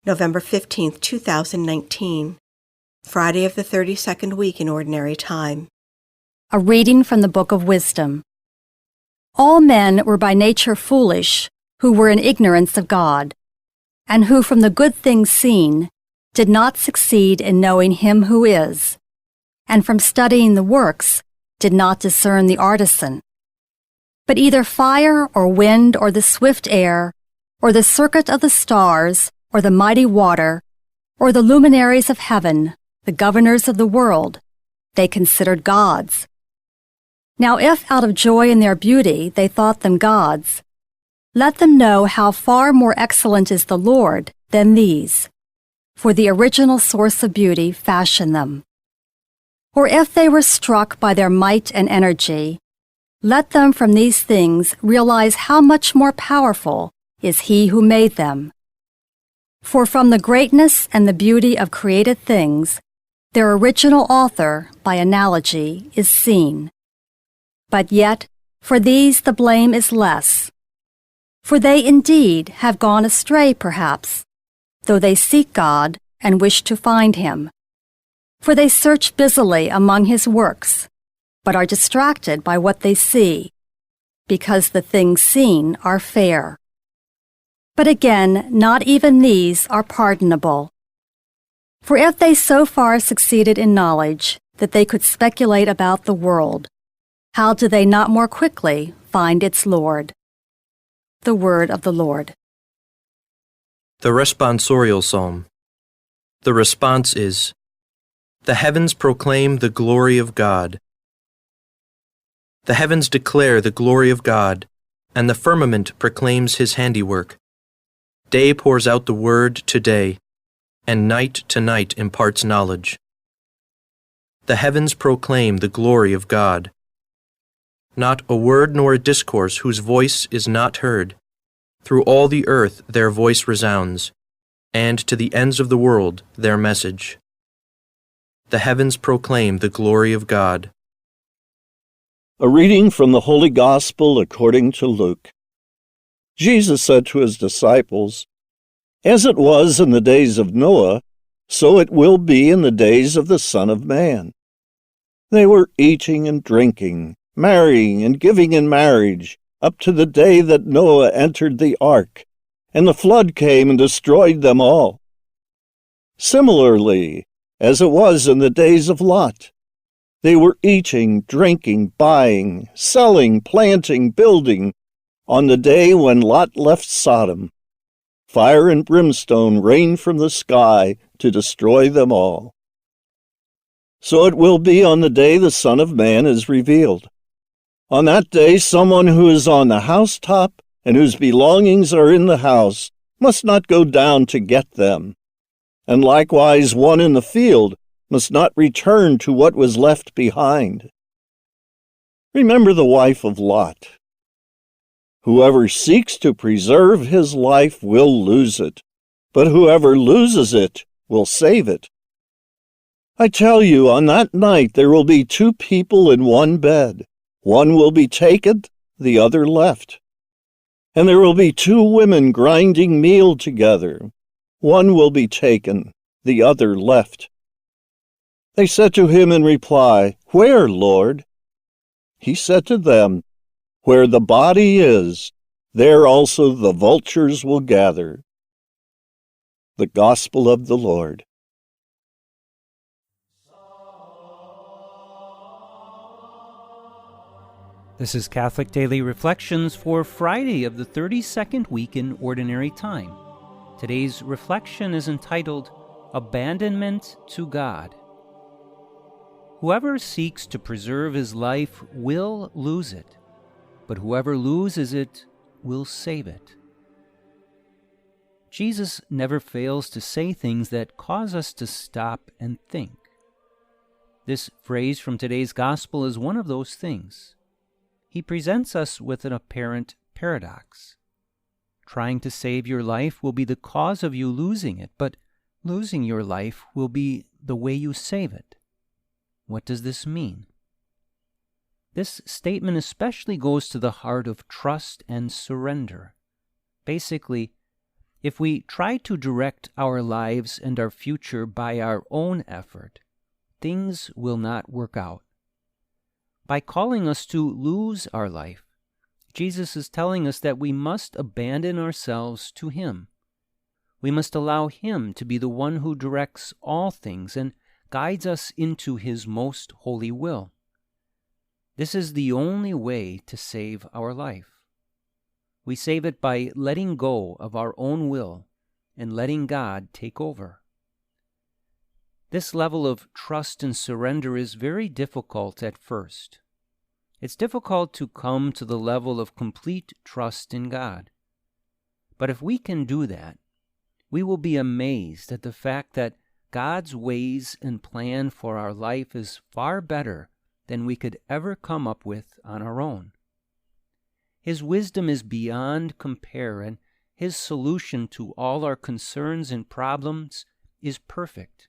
November 15th, 2019, Friday of the 32nd week in Ordinary Time. A reading from the Book of Wisdom. All men were by nature foolish, who were in ignorance of God, and who from the good things seen did not succeed in knowing Him who is, and from studying the works did not discern the artisan. But either fire or wind or the swift air, or the circuit of the stars, or the mighty water, or the luminaries of heaven, the governors of the world, they considered gods. Now if out of joy in their beauty they thought them gods, let them know how far more excellent is the Lord than these, for the original source of beauty fashioned them. Or if they were struck by their might and energy, let them from these things realize how much more powerful is He who made them. For from the greatness and the beauty of created things, their original author, by analogy, is seen. But yet, for these the blame is less. For they indeed have gone astray perhaps, though they seek God and wish to find Him. For they search busily among His works, but are distracted by what they see, because the things seen are fair. But again, not even these are pardonable. For if they so far succeeded in knowledge that they could speculate about the world, how do they not more quickly find its Lord? The Word of the Lord. The Responsorial Psalm. The response is, "The heavens proclaim the glory of God." The heavens declare the glory of God, and the firmament proclaims His handiwork. Day pours out the word to day, and night to night imparts knowledge. The heavens proclaim the glory of God. Not a word nor a discourse whose voice is not heard. Through all the earth their voice resounds, and to the ends of the world their message. The heavens proclaim the glory of God. A reading from the Holy Gospel according to Luke. Jesus said to His disciples, "As it was in the days of Noah, so it will be in the days of the Son of Man. They were eating and drinking, marrying and giving in marriage, up to the day that Noah entered the ark, and the flood came and destroyed them all. Similarly, as it was in the days of Lot, they were eating, drinking, buying, selling, planting, building, on the day when Lot left Sodom. Fire and brimstone rained from the sky to destroy them all. So it will be on the day the Son of Man is revealed. On that day, someone who is on the housetop and whose belongings are in the house must not go down to get them. And likewise, one in the field must not return to what was left behind. Remember the wife of Lot. Whoever seeks to preserve his life will lose it, but whoever loses it will save it. I tell you, on that night there will be two people in one bed. One will be taken, the other left. And there will be two women grinding meal together. One will be taken, the other left." They said to Him in reply, "Where, Lord?" He said to them, "Where the body is, there also the vultures will gather." The Gospel of the Lord. This is Catholic Daily Reflections for Friday of the 32nd week in Ordinary Time. Today's reflection is entitled, Abandonment to God. Whoever seeks to preserve his life will lose it, but whoever loses it will save it. Jesus never fails to say things that cause us to stop and think. This phrase from today's Gospel is one of those things. He presents us with an apparent paradox. Trying to save your life will be the cause of you losing it, but losing your life will be the way you save it. What does this mean? This statement especially goes to the heart of trust and surrender. Basically, If we try to direct our lives and our future by our own effort, things will not work out. By calling us to lose our life, Jesus is telling us that we must abandon ourselves to Him. We must allow Him to be the one who directs all things and guides us into His most holy will. This is the only way to save our life. We save it by letting go of our own will and letting God take over. This level of trust and surrender is very difficult at first. It's difficult to come to the level of complete trust in God. But if we can do that, we will be amazed at the fact that God's ways and plan for our life is far better than we could ever come up with on our own. His wisdom is beyond compare, and His solution to all our concerns and problems is perfect.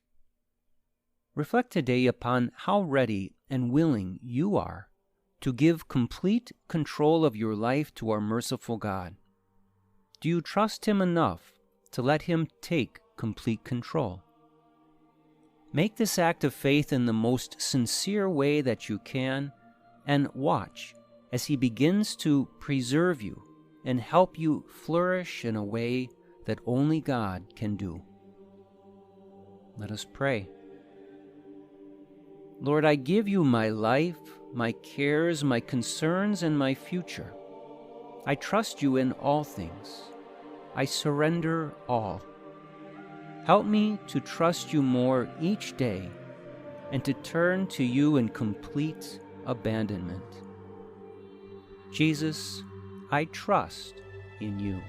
Reflect today upon how ready and willing you are to give complete control of your life to our merciful God. Do you trust Him enough to let Him take complete control? Make this act of faith in the most sincere way that you can, and watch as He begins to preserve you and help you flourish in a way that only God can do. Let us pray. Lord, I give you my life, my cares, my concerns, and my future. I trust you in all things. I surrender all. Help me to trust you more each day and to turn to you in complete abandonment. Jesus, I trust in you.